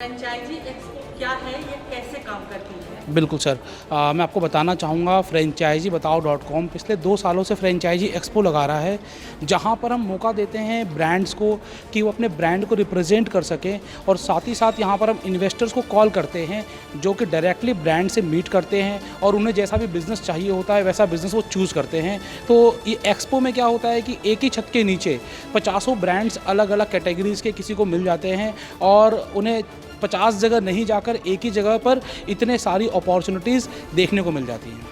Franchise expo क्या है, ये कैसे काम करती है? बिल्कुल सर। मैं आपको बताना चाहूँगा फ्रेंचाइजी बताओ .com पिछले 2 सालों से फ्रेंचाइजी एक्सपो लगा रहा है, जहाँ पर हम मौका देते हैं ब्रांड्स को कि वो अपने ब्रांड को रिप्रेजेंट कर सकें, और साथ ही साथ यहाँ पर हम इन्वेस्टर्स को कॉल करते हैं जो कि डायरेक्टली ब्रांड से मीट करते हैं और उन्हें जैसा भी बिज़नेस चाहिए होता है वैसा बिज़नेस वो चूज़ करते हैं। तो ये एक्सपो में क्या होता है कि एक ही छत के नीचे 50 ब्रांड्स अलग अलग कैटेगरीज़ के किसी को मिल जाते हैं और उन्हें 50 जगह नहीं जाकर एक ही जगह पर इतने सारी अपॉर्चुनिटीज़ देखने को मिल जाती हैं।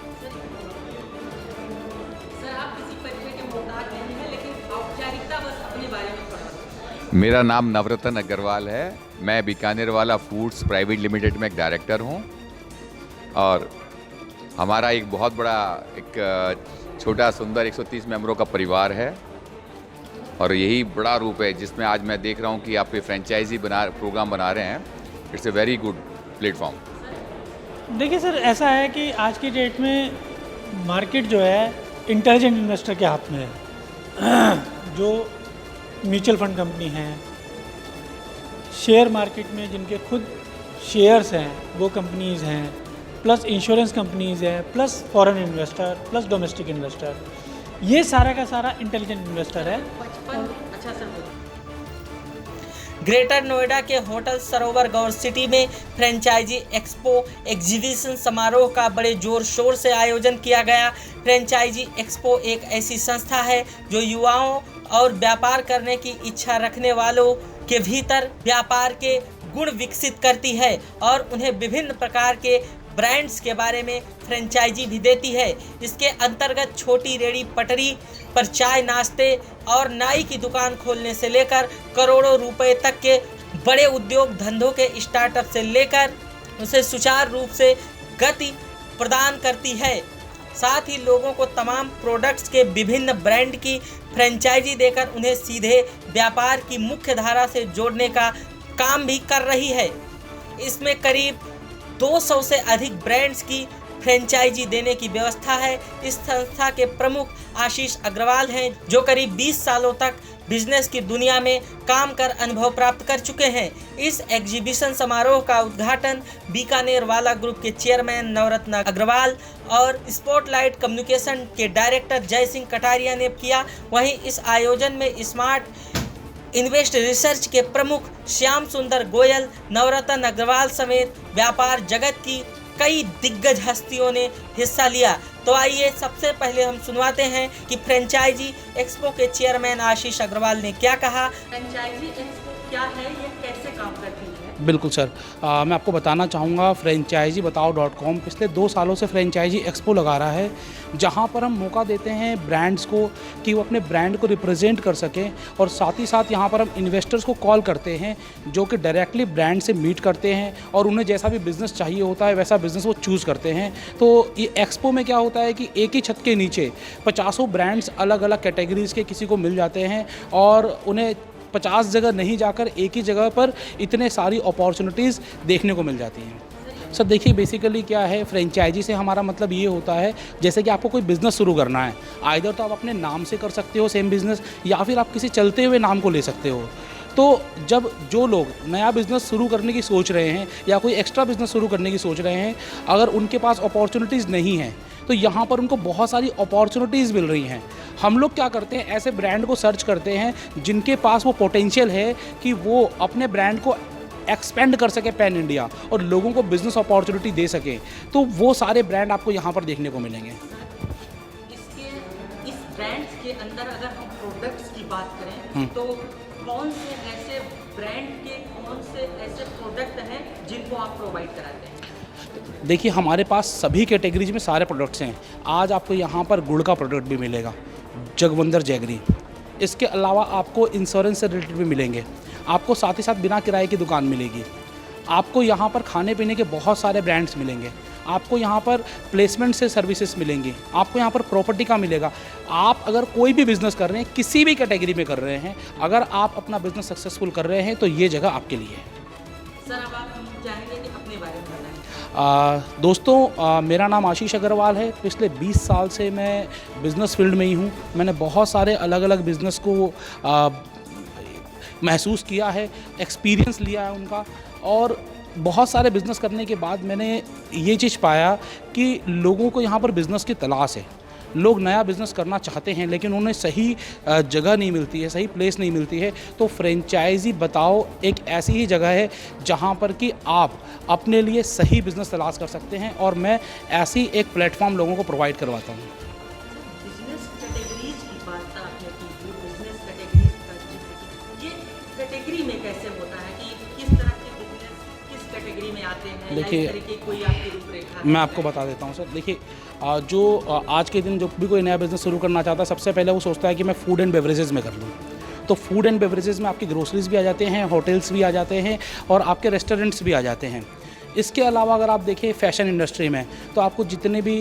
सर, आप किसी परिचय के मोहताज नहीं हैं, लेकिन औपचारिकता बस अपने बारे में पढ़ा। मेरा नाम नवरत्न अग्रवाल है। मैं बीकानेर वाला फूड्स प्राइवेट लिमिटेड में एक डायरेक्टर हूँ और हमारा एक बहुत बड़ा एक छोटा सुंदर 130 मेंबरों का परिवार है और यही बड़ा रूप है जिसमें आज मैं देख रहा हूँ कि आप ये फ्रेंचाइजी प्रोग्राम बना रहे हैं। It's a very good platform. देखिए सर, ऐसा है कि आज की डेट में मार्केट जो है इंटेलिजेंट इन्वेस्टर के हाथ में है। जो म्यूचुअल फंड कंपनी हैं, शेयर मार्केट में जिनके खुद शेयर्स हैं वो कंपनीज़ हैं, प्लस इंश्योरेंस कंपनीज़ हैं, plus foreign investor, plus domestic investor, ये सारा का सारा इंटेलिजेंट इन्वेस्टर है। अच्छा सर, ग्रेटर नोएडा के होटल सरोवर गौर सिटी में फ्रेंचाइजी एक्सपो एग्जीबिशन समारोह का बड़े जोर शोर से आयोजन किया गया। फ्रेंचाइजी एक्सपो एक ऐसी संस्था है जो युवाओं और व्यापार करने की इच्छा रखने वालों के भीतर व्यापार के गुण विकसित करती है और उन्हें विभिन्न प्रकार के ब्रांड्स के बारे में फ्रेंचाइजी भी देती है। इसके अंतर्गत छोटी रेड़ी पटरी पर चाय नाश्ते और नाई की दुकान खोलने से लेकर करोड़ों रुपए तक के बड़े उद्योग धंधों के स्टार्टअप से लेकर उसे सुचारू रूप से गति प्रदान करती है। साथ ही लोगों को तमाम प्रोडक्ट्स के विभिन्न ब्रांड की फ्रेंचाइजी देकर उन्हें सीधे व्यापार की मुख्य धारा से जोड़ने का काम भी कर रही है। इसमें करीब 200 से अधिक ब्रांड्स की फ्रेंचाइजी देने की व्यवस्था है। इस संस्था के प्रमुख आशीष अग्रवाल हैं, जो करीब 20 सालों तक बिजनेस की दुनिया में काम कर अनुभव प्राप्त कर चुके हैं। इस एग्जीबिशन समारोह का उद्घाटन बीकानेर वाला ग्रुप के चेयरमैन नवरत्न अग्रवाल और स्पॉटलाइट कम्युनिकेशन के डायरेक्टर जय सिंह कटारिया ने किया। वहीं इस आयोजन में स्मार्ट इन्वेस्ट रिसर्च के प्रमुख श्याम सुंदर गोयल, नवरत्न अग्रवाल समेत व्यापार जगत की कई दिग्गज हस्तियों ने हिस्सा लिया। तो आइए सबसे पहले हम सुनवाते हैं कि फ्रेंचाइजी एक्सपो के चेयरमैन आशीष अग्रवाल ने क्या कहा। फ्रेंचाइजी एक्सपो क्या है, ये कैसे काम करती है? बिल्कुल सर। मैं आपको बताना चाहूँगा फ्रेंचाइजी बताओ .com पिछले 2 सालों से फ्रेंचाइजी एक्सपो लगा रहा है, जहाँ पर हम मौका देते हैं ब्रांड्स को कि वो अपने ब्रांड को रिप्रेजेंट कर सकें, और साथ ही साथ यहाँ पर हम इन्वेस्टर्स को कॉल करते हैं जो कि डायरेक्टली ब्रांड से मीट करते हैं और उन्हें जैसा भी बिज़नेस चाहिए होता है वैसा बिज़नेस वो चूज़ करते हैं। तो ये एक्सपो में क्या होता है कि एक ही छत के नीचे 50 ब्रांड्स अलग अलग कैटेगरीज़ के किसी को मिल जाते हैं और उन्हें 50 जगह नहीं जाकर एक ही जगह पर इतने सारी अपॉर्चुनिटीज़ देखने को मिल जाती हैं। सर देखिए, बेसिकली क्या है, फ्रेंचाइजी से हमारा मतलब ये होता है जैसे कि आपको कोई बिज़नेस शुरू करना है, आइदर तो आप अपने नाम से कर सकते हो सेम बिज़नेस, या फिर आप किसी चलते हुए नाम को ले सकते हो। तो जब जो लोग नया बिज़नेस शुरू करने की सोच रहे हैं या कोई एक्स्ट्रा बिज़नेस शुरू करने की सोच रहे हैं, अगर उनके पास अपॉर्चुनिटीज़ नहीं हैं तो यहाँ पर उनको बहुत सारी अपॉर्चुनिटीज़ मिल रही हैं। हम लोग क्या करते हैं, ऐसे ब्रांड को सर्च करते हैं जिनके पास वो पोटेंशियल है कि वो अपने ब्रांड को एक्सपेंड कर सके पैन इंडिया और लोगों को बिज़नेस अपॉर्चुनिटी दे सके। तो वो सारे ब्रांड आपको यहाँ पर देखने को मिलेंगे। इस ब्रांड्स के अंदर अगर हम प्रोडक्ट्स की बात करें तो कौन से ऐसे ब्रांड के कौन से ऐसे प्रोडक्ट हैं जिनको आप प्रोवाइड कराते हैं? देखिए, हमारे पास सभी कैटेगरीज में सारे प्रोडक्ट्स हैं। आज आपको यहाँ पर गुड़ का प्रोडक्ट भी मिलेगा, जगवंदर जैगरी। इसके अलावा आपको इंश्योरेंस से रिलेटेड भी मिलेंगे। आपको साथ ही साथ बिना किराए की दुकान मिलेगी। आपको यहाँ पर खाने पीने के बहुत सारे ब्रांड्स मिलेंगे। आपको यहाँ पर प्लेसमेंट से सर्विसेज मिलेंगी। आपको यहाँ पर प्रॉपर्टी का मिलेगा। आप अगर कोई भी बिज़नेस कर रहे हैं, किसी भी कैटेगरी में कर रहे हैं, अगर आप अपना बिज़नेस सक्सेसफुल कर रहे हैं तो ये जगह आपके लिए है। सर, अब आप चाहेंगे कि अपने बारे में बताएं। दोस्तों, मेरा नाम आशीष अग्रवाल है। पिछले 20 साल से मैं बिज़नेस फील्ड में ही हूँ। मैंने बहुत सारे अलग अलग बिज़नेस को महसूस किया है, एक्सपीरियंस लिया है उनका, और बहुत सारे बिज़नेस करने के बाद मैंने ये चीज़ पाया कि लोगों को यहाँ पर बिज़नेस की तलाश है। लोग नया बिज़नेस करना चाहते हैं लेकिन उन्हें सही जगह नहीं मिलती है, सही प्लेस नहीं मिलती है। तो फ्रेंचाइजी बताओ एक ऐसी ही जगह है जहाँ पर कि आप अपने लिए सही बिज़नेस तलाश कर सकते हैं और मैं ऐसी एक प्लेटफॉर्म लोगों को प्रोवाइड करवाता हूँ। बिजनेस कैटेगरीज की बात आपने की, जो बिजनेस कैटेगरीज का जिक्र किया, ये कैटेगरी में कैसे होता है कि किस तरह के बिजनेस किस कैटेगरी में आते हैं? देखिए, या इस तरह की कोई आपकी रूपरेखा है? मैं आपको बता देता हूँ सर। देखिए, जो आज के दिन जो भी कोई नया बिज़नेस शुरू करना चाहता है, सबसे पहले वो सोचता है कि मैं फूड एंड बेवरेजेस में कर लूँ। तो फूड एंड बेवरेजेस में आपकी ग्रोसरीज भी आ जाते हैं, होटल्स भी आ जाते हैं और आपके रेस्टोरेंट्स भी आ जाते हैं। इसके अलावा अगर आप देखें फैशन इंडस्ट्री में, तो आपको जितने भी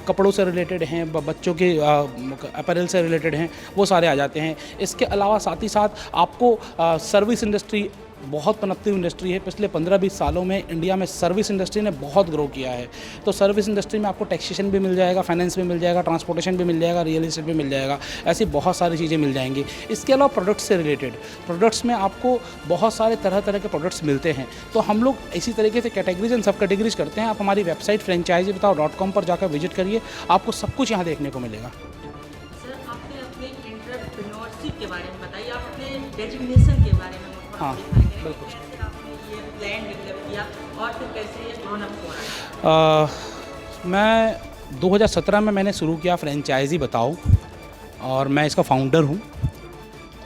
कपड़ों से रिलेटेड हैं, बच्चों के अपैरल से रिलेटेड हैं, वो सारे आ जाते हैं। इसके अलावा साथ ही साथ आपको सर्विस इंडस्ट्री बहुत पनपती हुई इंडस्ट्री है। पिछले 15-20 सालों में इंडिया में सर्विस इंडस्ट्री ने बहुत ग्रो किया है। तो सर्विस इंडस्ट्री में आपको टैक्सेशन भी मिल जाएगा, फाइनेंस भी मिल जाएगा, ट्रांसपोर्टेशन भी मिल जाएगा, रियल एस्टेट भी मिल जाएगा, ऐसी बहुत सारी चीज़ें मिल जाएंगी। इसके अलावा प्रोडक्ट्स से रिलेटेड प्रोडक्ट्स में आपको बहुत सारे तरह तरह के प्रोडक्ट्स मिलते हैं। तो हम लोग इसी तरीके से कैटेगरीज एंड सब कैटेगरीज करते हैं। आप हमारी वेबसाइट franchisebetao.com पर जाकर विजिट करिए, आपको सब कुछ यहाँ देखने को मिलेगा। सर, आपने अपने एंटरप्रेन्योरशिप के बारे में बताइए, आप अपने डेजिग्नेशन के बारे में हाँ, बिल्कुल। कैसे आपने ये प्लान डेवलप किया और फिर कैसे ये ग्रोन अप हो रहा है? मैं 2017 में मैंने शुरू किया फ्रेंचाइजी बताओ और मैं इसका फाउंडर हूँ।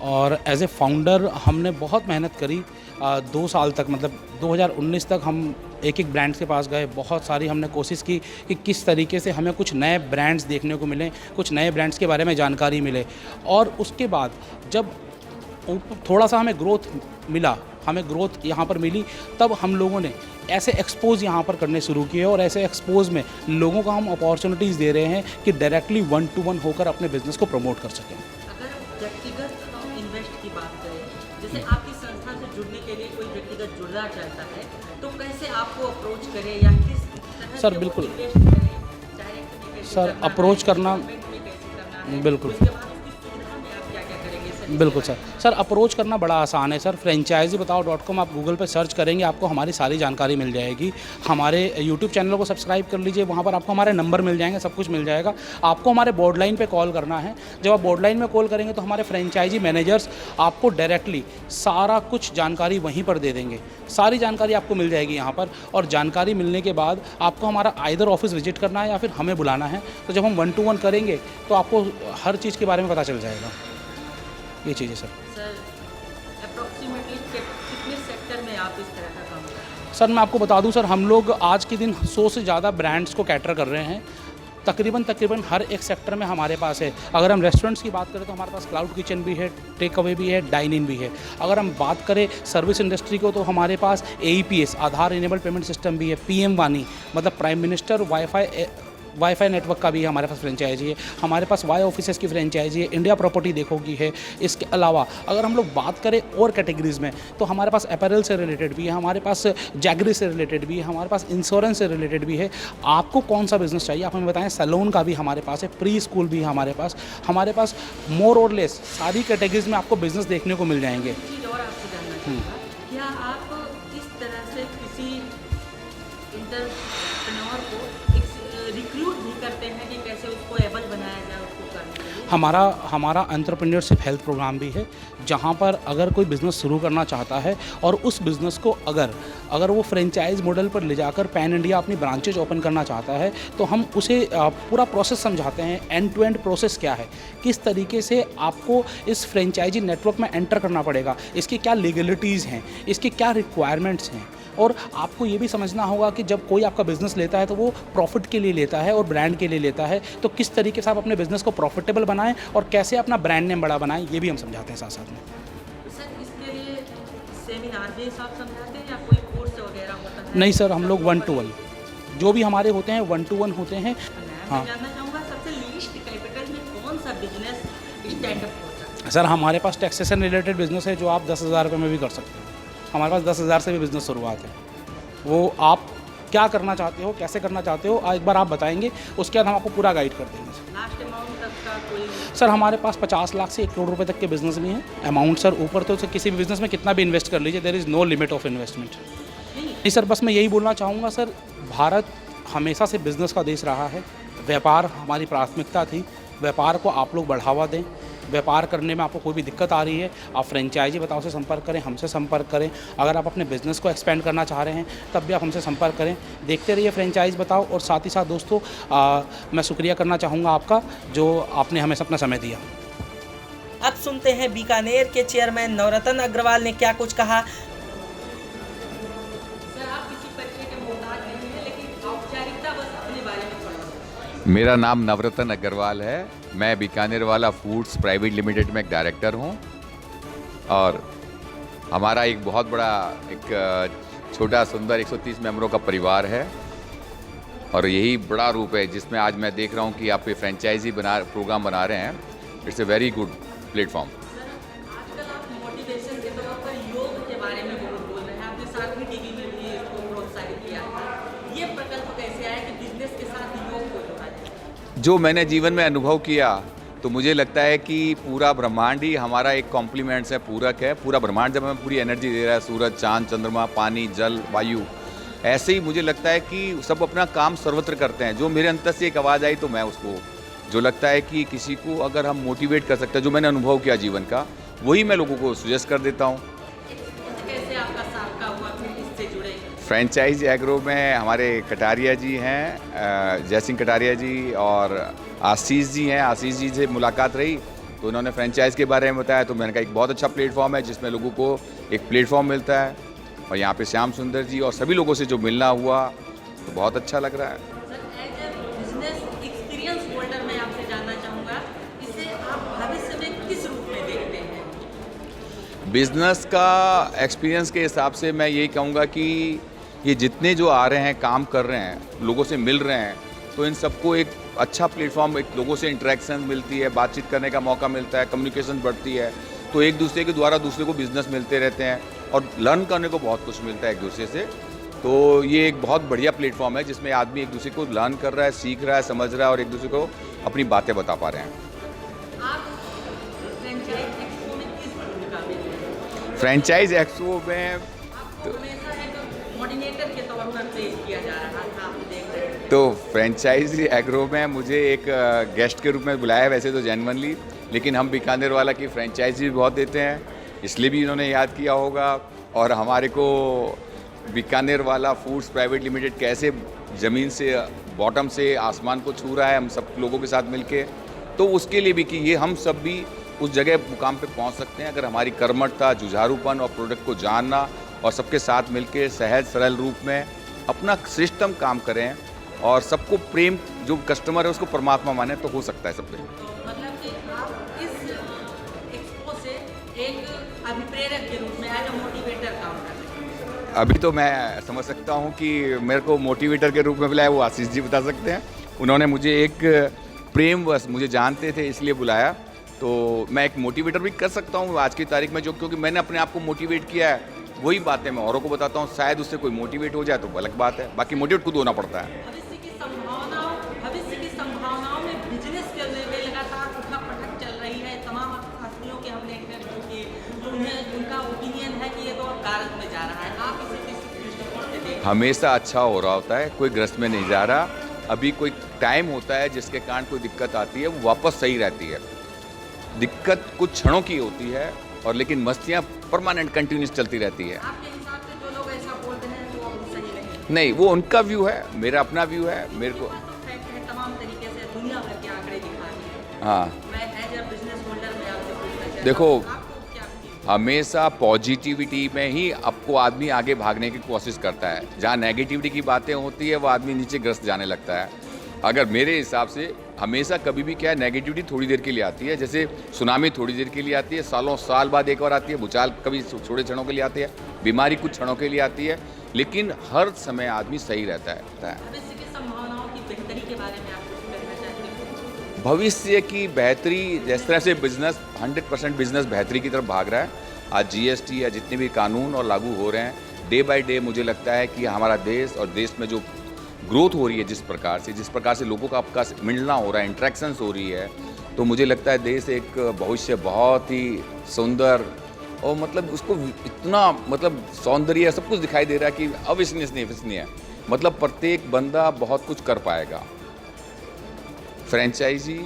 और एज ए फाउंडर हमने बहुत मेहनत करी 2 साल तक, मतलब 2019 तक हम एक एक ब्रांड्स के पास गए। बहुत सारी हमने कोशिश की कि किस तरीके से हमें कुछ नए ब्रांड्स देखने को मिलें, कुछ नए ब्रांड्स के बारे में जानकारी मिले। और उसके बाद जब थोड़ा सा हमें ग्रोथ मिला, हमें ग्रोथ यहाँ पर मिली, तब हम लोगों ने ऐसे एक्सपोज यहाँ पर करने शुरू किए और ऐसे एक्सपोज में लोगों को हम अपॉर्चुनिटीज़ दे रहे हैं कि डायरेक्टली 1-to-1 होकर अपने बिजनेस को प्रमोट कर सकें। अगर व्यक्तिगत हम इन्वेस्ट की बात करें, जैसे आपकी संस्था से जुड़ने के लिए कोई व्यक्तिगत जुड़ना चाहता है, तो कैसे आपको अप्रोच करें या किस तरह सर, से वो बिल्कुल। इन्वेस्ट करें? डायरेक्ट में कैसे सर, करना है, अप्रोच करना- पेमेंट में कैसे करना है? बिल्कुल। उसके बाद उसकी सुविधा में आप क्या-क्या करेंगे सर? बिल्कुल सर, अप्रोच करना बड़ा आसान है सर। franchisebetao.com आप गूगल पे सर्च करेंगे, आपको हमारी सारी जानकारी मिल जाएगी। हमारे यूट्यूब चैनल को सब्सक्राइब कर लीजिए, वहाँ पर आपको हमारे नंबर मिल जाएंगे, सब कुछ मिल जाएगा। आपको हमारे बोर्ड लाइन पे कॉल करना है। जब आप बोर्ड लाइन में कॉल करेंगे तो हमारे फ्रेंचाइजी मैनेजर्स आपको डायरेक्टली सारा कुछ जानकारी वहीं पर दे देंगे। सारी जानकारी आपको मिल जाएगी यहाँ पर। और जानकारी मिलने के बाद आपको हमारा आइदर ऑफिस विजिट करना है या फिर हमें बुलाना है। तो जब हम 1-to-1 करेंगे तो आपको हर चीज़ के बारे में पता चल जाएगा। ये चीज़ है सर। सर, अप्रॉक्सीमेटली कितने सेक्टर में आप इस तरह का काम करते हैं? सर, मैं आपको बता दूं सर, हम लोग आज के दिन 100 से ज़्यादा ब्रांड्स को कैटर कर रहे हैं। तकरीबन हर एक सेक्टर में हमारे पास है। अगर हम रेस्टोरेंट्स की बात करें तो हमारे पास क्लाउड किचन भी है, टेक अवे भी है, डाइन इन भी है। अगर हम बात करें सर्विस इंडस्ट्री को तो हमारे पास AEPS आधार इनेबल्ड पेमेंट सिस्टम भी है, PM वानी मतलब प्राइम मिनिस्टर वाईफाई नेटवर्क का भी हमारे पास फ्रेंचाइजी है। हमारे पास वाई ऑफिसेस की फ्रेंचाइजी है, इंडिया प्रॉपर्टी देखोगी है। इसके अलावा अगर हम लोग बात करें और कैटेगरीज़ में तो हमारे पास अपैरल से रिलेटेड भी है, हमारे पास जैगरी से रिलेटेड भी है, हमारे पास इंश्योरेंस से रिलेटेड भी है। आपको कौन सा बिज़नेस चाहिए आप हमें बताएं। सैलून का भी हमारे पास है, प्री स्कूल भी है हमारे पास मोर और लेस सारी कैटेगरीज़ में आपको बिज़नेस देखने को मिल जाएंगे। एक चीज़ और आपसे जानना चाहूँगा, क्या आप इस तरह से किसी एंटरप्रेन्योर को रिक्रूट भी करते हैं कि कैसे उसको एबल बनाया जाए उसको करने के लिए? हमारा एंटरप्रेन्योरशिप हेल्थ प्रोग्राम भी है, जहाँ पर अगर कोई बिज़नेस शुरू करना चाहता है और उस बिज़नेस को अगर वो फ्रेंचाइज मॉडल पर ले जाकर पैन इंडिया अपनी ब्रांचेज ओपन करना चाहता है तो हम उसे पूरा प्रोसेस समझाते हैं। एंड टू एंड प्रोसेस क्या है, किस तरीके से आपको इस फ्रेंचाइजी नेटवर्क में एंटर करना पड़ेगा, इसकी क्या लीगलिटीज़ हैं, इसके क्या रिक्वायरमेंट्स हैं। और आपको ये भी समझना होगा कि जब कोई आपका बिज़नेस लेता है तो वो प्रॉफिट के लिए लेता है और ब्रांड के लिए लेता है। तो किस तरीके से आप अपने बिज़नेस को प्रॉफिटेबल बनाएं और कैसे अपना ब्रांड नेम बड़ा बनाएं, ये भी हम समझाते हैं साथ साथ में। सर, इसके लिए सेमिनार भी आप समझाते हैं या कोई कोर्स वगैरह होता है? नहीं सर, हम लोग 1-to-1 जो भी हमारे होते हैं 1-to-1 होते हैं। मैं जानना चाहूँगा सबसे लीस्ट कैपिटल में कौन सा बिजनेस स्टैंड अप होता है? सर, हमारे पास टैक्सेशन रिलेटेड बिज़नेस है जो आप 10,000 रुपये में भी कर सकते हैं। हमारे पास 10,000 से भी बिज़नेस शुरुआत है। वो आप क्या करना चाहते हो, कैसे करना चाहते हो, एक बार आप बताएंगे, उसके बाद हम आपको पूरा गाइड कर देंगे। लास्ट अमाउंट तक का कोई? सर, हमारे पास 50 लाख से 1 करोड़ रुपए तक के बिज़नेस भी हैं। अमाउंट सर ऊपर तो किसी भी बिज़नेस में कितना भी इन्वेस्ट कर लीजिए, there is no limit of investment. नहीं सर, बस मैं यही बोलना चाहूँगा सर, भारत हमेशा से बिज़नेस का देश रहा है। व्यापार हमारी प्राथमिकता थी। व्यापार को आप लोग बढ़ावा दें। व्यापार करने में आपको कोई भी दिक्कत आ रही है, आप फ्रेंचाइजी बताओ से संपर्क करें, हमसे संपर्क करें। अगर आप अपने बिज़नेस को एक्सपेंड करना चाह रहे हैं तब भी आप हमसे संपर्क करें। देखते रहिए फ्रेंचाइज बताओ। और साथ ही साथ दोस्तों, मैं शुक्रिया करना चाहूँगा आपका, जो आपने हमें अपना समय दिया। अब सुनते हैं बीकानेर के चेयरमैन नवरत्न अग्रवाल ने क्या कुछ कहा। सर, आप किसी परिचय के मोहताज नहीं हैं, लेकिन औपचारिकता बस अपने बारे में थोड़ा। मेरा नाम नवरत्न अग्रवाल है। मैं बीकानेर वाला फूड्स प्राइवेट लिमिटेड में एक डायरेक्टर हूँ और हमारा एक बहुत बड़ा एक छोटा सुंदर 130 मेंबरों का परिवार है और यही बड़ा रूप है जिसमें आज मैं देख रहा हूँ कि आप ये फ्रेंचाइजी प्रोग्राम बना रहे हैं। It's a very good platform. आजकल आप मोटिवेशन के तौर पर योग के बारे में बहुत बोल रहे हैं। आपने साथ ही टीवी में भी इसको प्रोत्साहित किया था। ये प्रकल्प कैसे आया कि बिजनेस के साथ योग को जोड़ा जाए? जो मैंने जीवन में अनुभव किया तो मुझे लगता है कि पूरा ब्रह्मांड ही हमारा एक कॉम्प्लीमेंट्स है, पूरक है। पूरा ब्रह्मांड जब हमें पूरी एनर्जी दे रहा है, सूरज, चांद, चंद्रमा, पानी, जल, वायु, ऐसे ही मुझे लगता है कि सब अपना काम सर्वत्र करते हैं। जो मेरे अंतर से एक आवाज़ आई तो मैं उसको, जो लगता है कि किसी को अगर हम मोटिवेट कर सकते हैं, जो मैंने अनुभव किया जीवन का, वही मैं लोगों को सजेस्ट कर देता हूँ। कैसे आपका साथ का हुआ, फिर इससे जुड़े? फ्रेंचाइज एग्रो में हमारे कटारिया जी हैं, जयसिंह कटारिया जी और आशीष जी हैं। आशीष जी से मुलाकात रही तो उन्होंने फ्रेंचाइज के बारे में बताया, तो मैंने कहा एक बहुत अच्छा प्लेटफॉर्म है जिसमें लोगों को एक प्लेटफॉर्म मिलता है। और यहाँ पे श्याम सुंदर जी और सभी लोगों से जो मिलना हुआ तो बहुत अच्छा लग रहा है। Sir, as a business experience holder मैं आपसे जानना चाहूँगा, इसे आप भविष्य में किस रूप में देखते हैं? बिजनेस का एक्सपीरियंस के हिसाब से मैं यही कहूँगा कि ये जितने जो आ रहे हैं, काम कर रहे हैं, लोगों से मिल रहे हैं, तो इन सबको एक अच्छा प्लेटफॉर्म, एक लोगों से इंटरेक्शन मिलती है, बातचीत करने का मौका मिलता है, कम्युनिकेशन बढ़ती है, तो एक दूसरे के द्वारा दूसरे को बिजनेस मिलते रहते हैं और लर्न करने को बहुत कुछ मिलता है एक दूसरे से। तो ये एक बहुत बढ़िया प्लेटफॉर्म है जिसमें आदमी एक दूसरे को लर्न कर रहा है, सीख रहा है, समझ रहा है और एक दूसरे को अपनी बातें बता पा रहे हैं। आप फ्रेंचाइज एक्सपो में किस भूमिका में हैं? फ्रेंचाइज एक्सपो में आपको हमेशा एक कोऑर्डिनेटर के तौर पर पेश किया जा रहा था, आप देख रहे हैं। तो फ्रेंचाइज एग्रो में मुझे एक गेस्ट के रूप में बुलाया है, वैसे तो जेन्युइनली, लेकिन हम बीकानेर वाला की फ्रेंचाइजी भी बहुत देते हैं, इसलिए भी इन्होंने याद किया होगा। और हमारे को बीकानेर वाला फूड्स प्राइवेट लिमिटेड कैसे ज़मीन से, बॉटम से आसमान को छू रहा है हम सब लोगों के साथ मिलके, तो उसके लिए भी कि ये हम सब भी उस जगह मुकाम पे पहुंच सकते हैं अगर हमारी कर्मठता, जुझारूपन और प्रोडक्ट को जानना और सबके साथ मिलके सहज सरल रूप में अपना श्रेष्ठतम काम करें और सबको प्रेम, जो कस्टमर है उसको परमात्मा माने, तो हो सकता है सब कुछ। तो मतलब कि आप इस एक्सपो से एक अभिप्रेरक के रूप में, एज ए मोटिवेटर काम कर रहे हैं। अभी तो मैं समझ सकता हूँ कि मेरे को मोटिवेटर के रूप में बुलाया वो आशीष जी बता सकते हैं। उन्होंने मुझे एक प्रेमवश, मुझे जानते थे इसलिए बुलाया, तो मैं एक मोटिवेटर भी कर सकता हूँ आज की तारीख में, जो क्योंकि मैंने अपने आप को मोटिवेट किया है, वही बातें मैं औरों को बताता हूँ। शायद उससे कोई मोटिवेट हो जाए तो अलग बात है, बाकी मोटिवेट खुद होना पड़ता है। भविष्य की संभावनाओं में बिजनेस के में लगातार उठक-पटक चल रही है। तमाम हस्तियों के हमने इंटरव्यू किए, तो उनका ओपिनियन है कि ये तो कारक में जा रहा है। आप इसे किस दृष्टिकोण से देखते हैं? हमेशा अच्छा हो रहा होता है, कोई ग्रस्त में नहीं जा रहा। अभी कोई टाइम होता है जिसके कारण कोई दिक्कत आती है, वो वापस सही रहती है। दिक्कत कुछ क्षणों की होती है और लेकिन मस्तियाँ परमानेंट कंटिन्यूस चलती रहती है। आपके हिसाब से जो लोग ऐसा बोलते हैं वो अब सही नहीं? नहीं, वो उनका व्यू है, मेरा अपना व्यू है। मेरे को तो फैक्ट है, तमाम तरीके से दुनिया भर के आंकड़े दिखाते हैं। हाँ, मैं एज ए बिजनेस होल्डर में आपसे पूछना चाहता देखो, हूं, आपको क्या फील? हमेशा पॉजिटिविटी में ही आपको आदमी आगे भागने की कोशिश करता है। जहाँ नेगेटिविटी की बातें होती है वो आदमी नीचे ग्रस्त जाने लगता है। अगर मेरे हिसाब से हमेशा कभी भी क्या है, नेगेटिविटी थोड़ी देर के लिए आती है, जैसे सुनामी थोड़ी देर के लिए आती है, सालों साल बाद एक बार आती है, भूचाल कभी थोड़े क्षणों के लिए आती है, बीमारी कुछ क्षणों के लिए आती है, लेकिन हर समय आदमी सही रहता है। भविष्य की संभावनाओं की बेहतरी के बारे में आप कुछ कहना चाहते हैं? भविष्य की बेहतरी, जिस तरह से बिजनेस 100% बिजनेस बेहतरी की तरफ भाग रहा है, आज GST या जितने भी कानून और लागू हो रहे हैं, डे बाय डे मुझे लगता है कि हमारा देश और देश में जो ग्रोथ हो रही है, जिस प्रकार से लोगों का आपका मिलना हो रहा है, इंट्रैक्शंस हो रही है, तो मुझे लगता है देश एक भविष्य बहुत ही सुंदर और मतलब उसको इतना मतलब सौंदर्य सब कुछ दिखाई दे रहा है कि अविश्वसनीय है। मतलब प्रत्येक बंदा बहुत कुछ कर पाएगा। फ्रेंचाइजी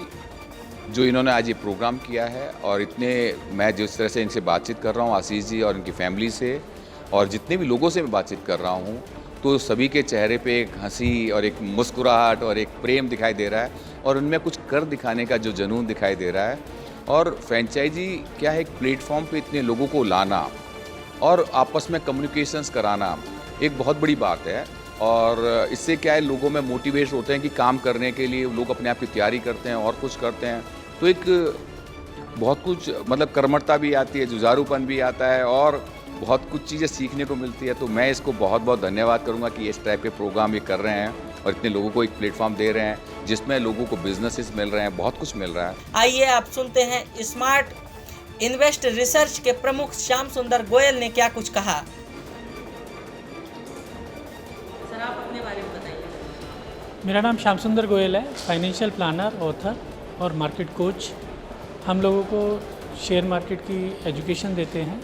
जो इन्होंने आज ये प्रोग्राम किया है और इतने मैं जिस तरह से इनसे बातचीत कर रहा हूँ, आशीष जी और इनकी फैमिली से और जितने भी लोगों से मैं बातचीत कर रहा हूँ, तो सभी के चेहरे पे एक हंसी और एक मुस्कुराहट और एक प्रेम दिखाई दे रहा है और उनमें कुछ कर दिखाने का जो जुनून दिखाई दे रहा है। और फ्रेंचाइजी क्या है, एक प्लेटफॉर्म पे इतने लोगों को लाना और आपस में कम्युनिकेशंस कराना एक बहुत बड़ी बात है। और इससे क्या है, लोगों में मोटिवेट होते हैं कि काम करने के लिए लोग अपने आप की तैयारी करते हैं और कुछ करते हैं, तो एक बहुत कुछ मतलब कर्मठता भी आती है, जुझारूपन भी आता है और बहुत कुछ चीज़ें सीखने को मिलती है। तो मैं इसको बहुत बहुत धन्यवाद करूंगा कि इस टाइप के प्रोग्राम ये कर रहे हैं और इतने लोगों को एक प्लेटफॉर्म दे रहे हैं जिसमें लोगों को बिजनेसेस मिल रहे हैं, बहुत कुछ मिल रहा है। आइए आप सुनते हैं स्मार्ट इन्वेस्ट रिसर्च के प्रमुख श्याम सुंदर गोयल ने क्या कुछ कहा। सर आप अपने बारे में बताइए। मेरा नाम श्याम सुंदर गोयल है, फाइनेंशियल प्लानर, ऑथर और मार्केट कोच। हम लोगों को शेयर मार्केट की एजुकेशन देते हैं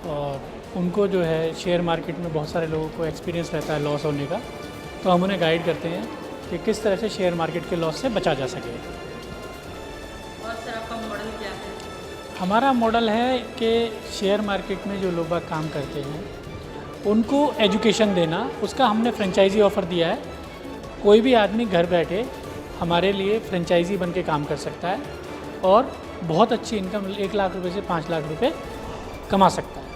और उनको जो है शेयर मार्केट में बहुत सारे लोगों को एक्सपीरियंस रहता है लॉस होने का, तो हम उन्हें गाइड करते हैं कि किस तरह से शेयर मार्केट के लॉस से बचा जा सके। और सर आपका मॉडल क्या है? हमारा मॉडल है कि शेयर मार्केट में जो लोग बाग काम करते हैं उनको एजुकेशन देना, उसका हमने फ्रेंचाइजी ऑफ़र दिया है। कोई भी आदमी घर बैठे हमारे लिए फ्रेंचाइजी बन के काम कर सकता है और बहुत अच्छी इनकम 1 लाख रुपए से 5 लाख रुपए कमा सकता है।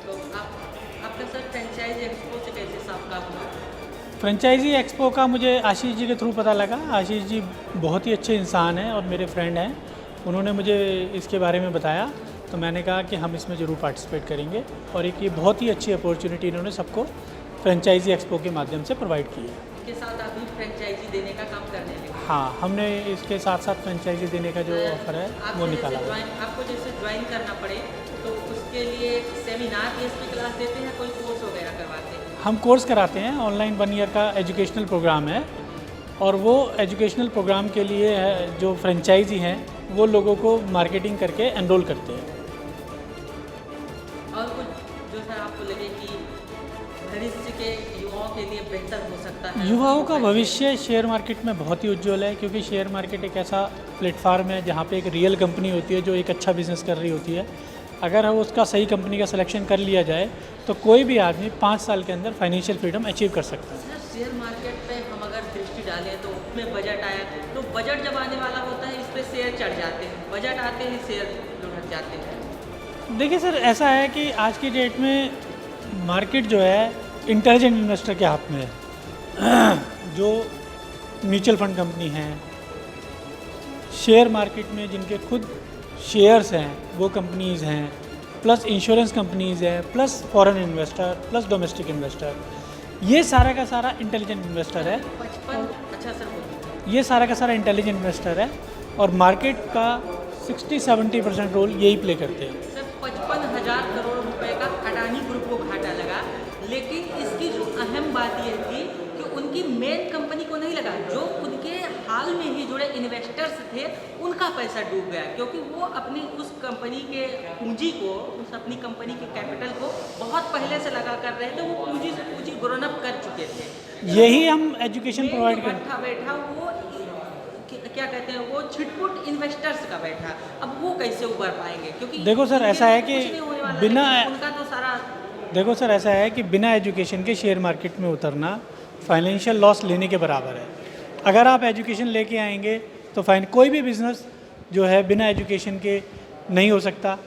तो आपका सर फ्रेंचाइजी एक्सपो से कैसे सामना हुआ? फ्रेंचाइजी एक्सपो का मुझे आशीष जी के थ्रू पता लगा। आशीष जी बहुत ही अच्छे इंसान हैं और मेरे फ्रेंड हैं। उन्होंने मुझे इसके बारे में बताया तो मैंने कहा कि हम इसमें ज़रूर पार्टिसिपेट करेंगे और एक ये बहुत ही अच्छी अपॉर्चुनिटी इन्होंने सबको फ्रेंचाइजी एक्सपो के माध्यम से प्रोवाइड की है। इसके साथ आप भी फ्रेंचाइजी देने का काम करने लगे? हाँ, हमने इसके साथ साथ फ्रेंचाइजी देने का जो ऑफ़र है वो निकाला है। आपको जैसे ज्वाइन करना पड़े तो उसके लिए सेमिनार बेस पे क्लास देते हैं, कोई कोर्स वगैरह करवाते हैं? हम कोर्स कराते हैं, ऑनलाइन 1 ईयर का एजुकेशनल प्रोग्राम है और वो एजुकेशनल प्रोग्राम के लिए जो फ्रेंचाइजी हैं वो लोगों को मार्केटिंग करके एनरोल करते हैं। और कुछ जो सर आपको लगे कि भविष्य के युवाओं के लिए बेहतर हो सकता है? युवाओं का भविष्य शेयर मार्केट में बहुत ही उज्जवल है, क्योंकि शेयर मार्केट एक ऐसा प्लेटफार्म है जहाँ पे एक रियल कंपनी होती है जो एक अच्छा बिजनेस कर रही होती है। अगर हम उसका सही कंपनी का सिलेक्शन कर लिया जाए तो कोई भी आदमी 5 साल के अंदर फाइनेंशियल फ्रीडम अचीव कर सकता है। सर शेयर मार्केट पे हम अगर दृष्टि डालें तो उसमें बजट आया तो बजट जब आने वाला होता है इस पर शेयर चढ़ जाते हैं, बजट आते ही शेयर लुढ़क जाते हैं। देखिए सर, ऐसा है कि आज की डेट में मार्केट जो है इंटेलिजेंट इन्वेस्टर के हाथ में है। जो म्यूचुअल फंड कंपनी हैं, शेयर मार्केट में जिनके खुद शेयर्स हैं वो कंपनीज़ हैं, प्लस इंश्योरेंस कंपनीज़ हैं, plus foreign investor, plus domestic investor, ये सारा का सारा इंटेलिजेंट इन्वेस्टर है। 55 अच्छा सर बोलिए। ये सारा का सारा इंटेलिजेंट इन्वेस्टर है और मार्केट का 60-70% रोल यही प्ले करते हैं। सर 55,000 करोड़ रुपए का अडानी ग्रुप को घाटा लगा, लेकिन इसकी जो अहम बात यह थी कि उनकी मेन कंपनी को नहीं लगा, जो उनके हाल में ही जुड़े इन्वेस्टर्स थे उनका पैसा डूब गया, क्योंकि वो अपनी उस कंपनी के पूंजी को, उस अपनी कंपनी के कैपिटल को बहुत पहले से लगा कर रहे थे। वो पूंजी से पूंजी ग्रोन अप कर चुके थे। यही हम एजुकेशन प्रोवाइड करते हैं। बैठा वो क्या कहते हैं, वो छिटपुट इन्वेस्टर्स का बैठा, अब वो कैसे उभर पाएंगे? क्योंकि देखो सर, ऐसा है कि बिना उनका तो सारा देखो सर ऐसा है कि बिना एजुकेशन के शेयर मार्केट में उतरना फाइनेंशियल लॉस लेने के बराबर है। अगर आप एजुकेशन लेके आएंगे तो कोई भी बिज़नेस जो है बिना एजुकेशन के नहीं हो सकता,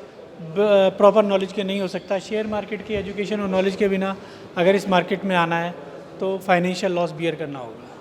प्रॉपर नॉलेज के नहीं हो सकता। शेयर मार्केट की एजुकेशन और नॉलेज के बिना अगर इस मार्केट में आना है तो फाइनेंशियल लॉस बियर करना होगा।